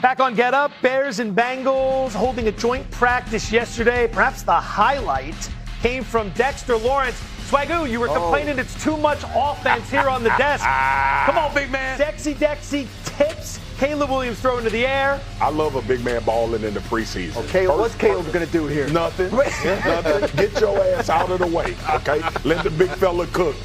Back on Get Up, Bears and Bengals holding a joint practice yesterday. Perhaps the highlight came from Dexter Lawrence. Swagoo, you were complaining it's too much offense here on the desk. Come on, big man. Dexy tips. Caleb Williams throwing to the air. I love a big man balling in the preseason. Okay, what's Caleb going to do here? Nothing. Nothing. Get your ass out of the way, okay? Let the big fella cook.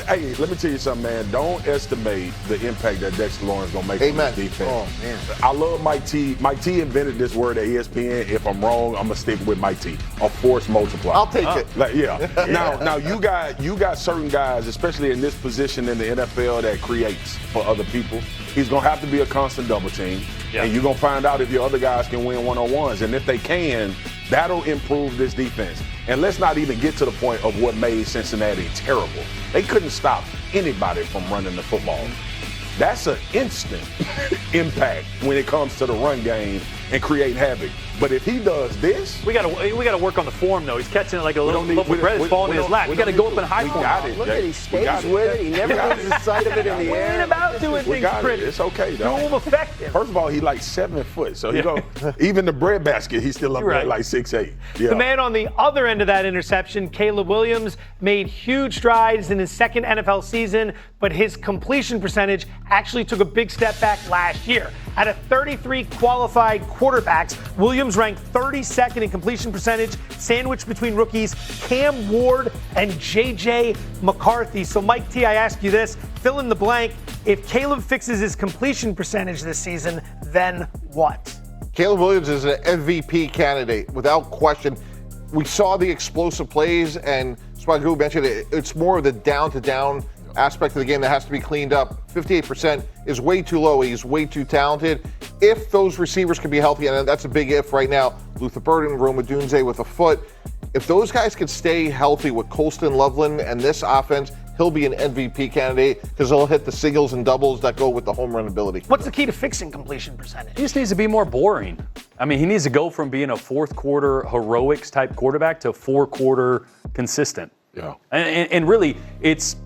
Hey, let me tell you something, man. Don't estimate the impact that Dexter Lawrence is going to make on this defense. Oh, man. I love Mike T. Mike T invented this word at ESPN. If I'm wrong, I'm going to stick with Mike T. A force multiplier. I'll take it. Now you got certain guys, especially in this position in the NFL, that creates for other people. He's going to have to be a constant double team. Yeah. And you're going to find out if your other guys can win one-on-ones. And if they can, that'll improve this defense. And let's not even get to the point of what made Cincinnati terrible. They couldn't stop anybody from running the football. That's an instant impact when it comes to the run game and creating havoc. But if he does this, we gotta work on the form though. He's catching it like a little loaf of bread is falling in his lap. We gotta go up in high form. Look at he stays with it. He never loses sight of it in the air. We ain't about doing things pretty. It's okay though. Do him effective. First of all, he's like 7 foot, so even the bread basket, he's still up there like 6'8". Yeah. The man on the other end of that interception, Caleb Williams, made huge strides in his second NFL season, but his completion percentage actually took a big step back last year. Out of 33 qualified quarterbacks, Williams ranked 32nd in completion percentage, sandwiched between rookies Cam Ward and J.J. McCarthy. So, Mike T., I ask you this, fill in the blank. If Caleb fixes his completion percentage this season, then what? Caleb Williams is an MVP candidate, without question. We saw the explosive plays, and Swagoo mentioned it. It's more of the down-to-down aspect of the game that has to be cleaned up. 58% is way too low. He's way too talented. If those receivers can be healthy, and that's a big if right now, Luther Burden, Rome Odunze with a foot, if those guys can stay healthy with Colston, Loveland, and this offense, he'll be an MVP candidate because he'll hit the singles and doubles that go with the home run ability. What's the key to fixing completion percentage? He just needs to be more boring. I mean, he needs to go from being a fourth quarter heroics type quarterback to 4 quarter consistent. Yeah. And really, it's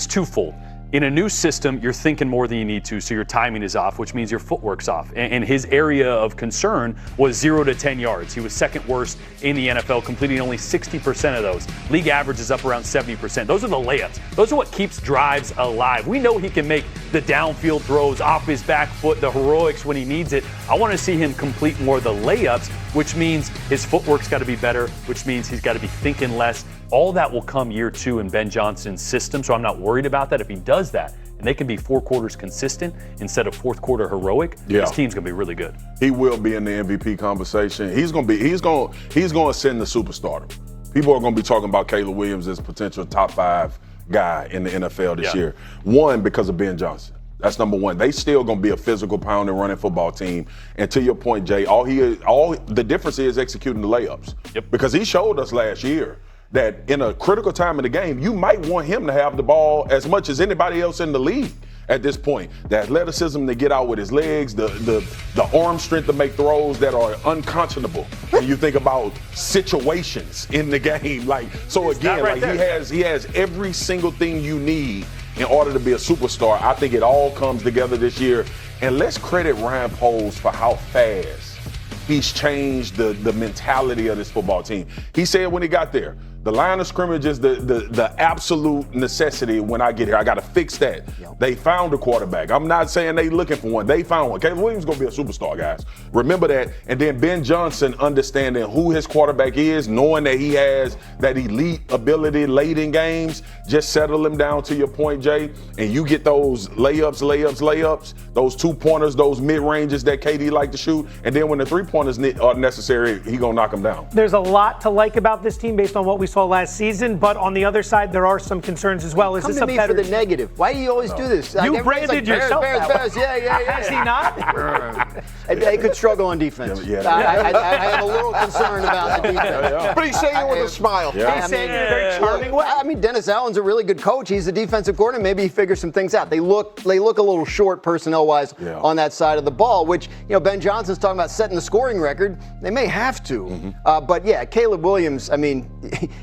twofold. In a new system, you're thinking more than you need to, so your timing is off, which means your footwork's off. And his area of concern was 0 to 10 yards. He was second worst in the NFL, completing only 60% of those. League average is up around 70%. Those are the layups. Those are what keeps drives alive. We know he can make the downfield throws off his back foot, the heroics when he needs it. I want to see him complete more of the layups, which means his footwork's got to be better, which means he's got to be thinking less. All that will come year 2 in Ben Johnson's system, so I'm not worried about that. If he does that, and they can be 4 quarters consistent instead of fourth quarter heroic, this team's gonna be really good. He will be in the MVP conversation. He's gonna ascend the superstar. People are gonna be talking about Caleb Williams as potential top 5 guy in the NFL this year. One, because of Ben Johnson. That's number one. They still gonna be a physical pounding running football team. And to your point, Jay, all the difference is executing the layups. Because he showed us last year that in a critical time in the game, you might want him to have the ball as much as anybody else in the league at this point. The athleticism to get out with his legs, the arm strength to make throws that are unconscionable when you think about situations in the game. He has every single thing you need in order to be a superstar. I think it all comes together this year. And let's credit Ryan Poles for how fast he's changed the mentality of this football team. He said when he got there, the line of scrimmage is the absolute necessity when I get here. I got to fix that. They found a quarterback. I'm not saying they looking for one. They found one. Caleb Williams is going to be a superstar, guys. Remember that. And then Ben Johnson understanding who his quarterback is, knowing that he has that elite ability late in games, just settle him down to your point, Jay, and you get those layups, those 2-pointers, those mid-ranges that KD like to shoot, and then when the 3-pointers are necessary, he going to knock them down. There's a lot to like about this team based on what we saw last season, but on the other side, there are some concerns as well. Come to me for the negative. Why do you always do this? You branded yourself Bears. Yeah. Has he not? They could struggle on defense. I have a little concern about the defense. But he's saying it with a smile. He's saying it in a very charming way. I mean, Dennis Allen's a really good coach. He's a defensive coordinator. Maybe he figures some things out. They look a little short personnel-wise on that side of the ball, which, Ben Johnson's talking about setting the scoring record. They may have to. But, Caleb Williams, I mean,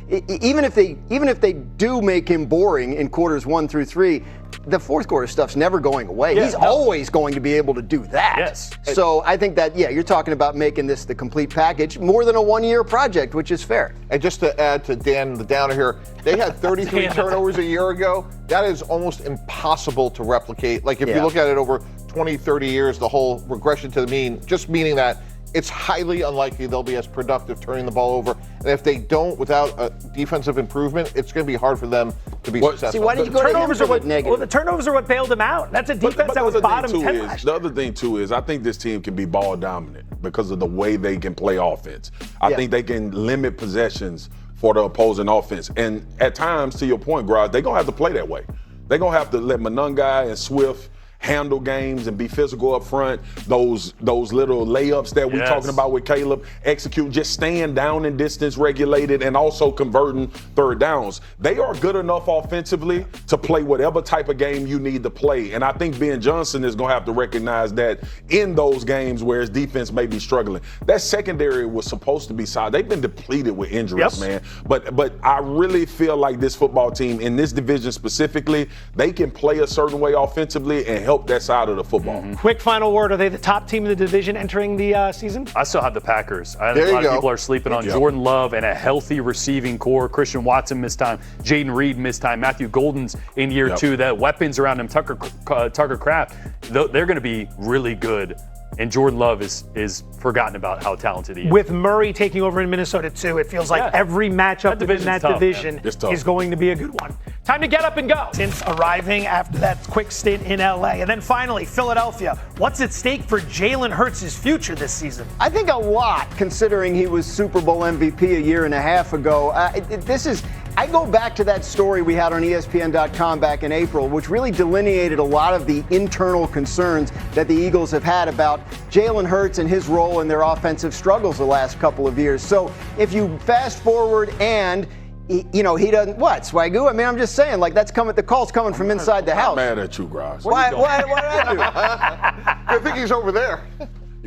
even if they do make him boring in quarters 1 through 3, the fourth quarter stuff's never going away. He's always going to be able to do that. Yes. So I think that, you're talking about making this the complete package, more than a one-year project, which is fair. And just to add to Dan the Downer here, they had 33 turnovers a year ago. That is almost impossible to replicate. Like if you look at it over 20, 30 years, the whole regression to the mean, just meaning that it's highly unlikely they'll be as productive turning the ball over. And if they don't, without a defensive improvement, it's going to be hard for them to be successful. See, why did you go turnovers to him are what negative? Well, the turnovers are what bailed them out. That's a defense that was bottom 10 last year. The other thing, too, is I think this team can be ball dominant because of the way they can play offense. I think they can limit possessions for the opposing offense. And at times, to your point, Graj, they're going to have to play that way. They're going to have to let Monangai and Swift handle games and be physical up front. Those little layups that we're talking about with Caleb, execute, just staying down in distance regulated and also converting third downs. They are good enough offensively to play whatever type of game you need to play. And I think Ben Johnson is going to have to recognize that in those games where his defense may be struggling. That secondary was supposed to be solid. They've been depleted with injuries, man. But I really feel like this football team in this division specifically, they can play a certain way offensively and help that side of the football. Quick final word. Are they the top team in the division entering the season? I still have the Packers. I think a lot of people are sleeping on Jordan Love and a healthy receiving core. Christian Watson missed time. Jayden Reed missed time. Matthew Golden's in year 2. That weapons around him, Tucker Kraft, they're going to be really good. And Jordan Love is forgotten about how talented he is. With Murray taking over in Minnesota, too, it feels like every matchup in that division is going to be a good one. Time to get up and go. Since arriving after that quick stint in LA. And then finally, Philadelphia. What's at stake for Jalen Hurts' future this season? I think a lot, considering he was Super Bowl MVP a year and a half ago. I go back to that story we had on ESPN.com back in April, which really delineated a lot of the internal concerns that the Eagles have had about Jalen Hurts and his role in their offensive struggles the last couple of years. So if you fast forward and he doesn't, what, Swagoo? I mean, I'm just saying, like, the call's coming from inside the house. I'm mad at you, Graj. What did I do? I think he's over there.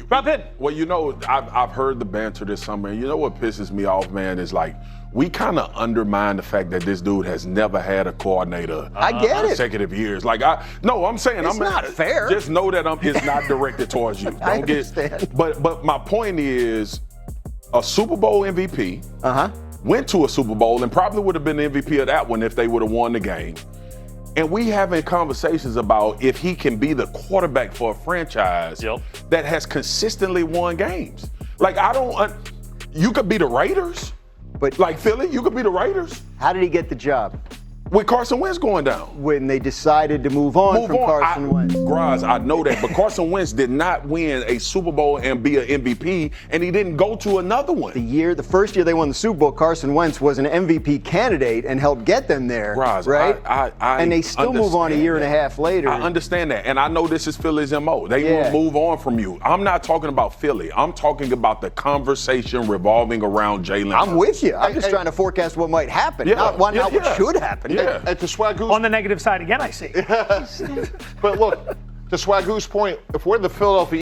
Drop in. Well, I've heard the banter this summer, and you know what pisses me off, man, is like, we kind of undermine the fact that this dude has never had a coordinator. I get it. Consecutive years. I'm saying it's not fair. Just know that it's not directed towards you. I understand. But my point is, a Super Bowl MVP went to a Super Bowl and probably would have been the MVP of that one if they would have won the game. And we having conversations about if he can be the quarterback for a franchise that has consistently won games. Like, you could be the Raiders. But like Philly, you could be the Raiders. How did he get the job? With Carson Wentz going down. When they decided to move on from Carson Wentz. Graj, I know that, but Carson Wentz did not win a Super Bowl and be an MVP, and he didn't go to another one. The first year they won the Super Bowl, Carson Wentz was an MVP candidate and helped get them there, Graj, right? And they still move on a year and a half later. I understand that, and I know this is Philly's MO. They will move on from you. I'm not talking about Philly. I'm talking about the conversation revolving around Jalen. I'm with you. I'm just trying to forecast what might happen, not what should happen. And to Swagoo's on the negative side again, I see. But look, to Swagoo's point, if we're the Philadelphia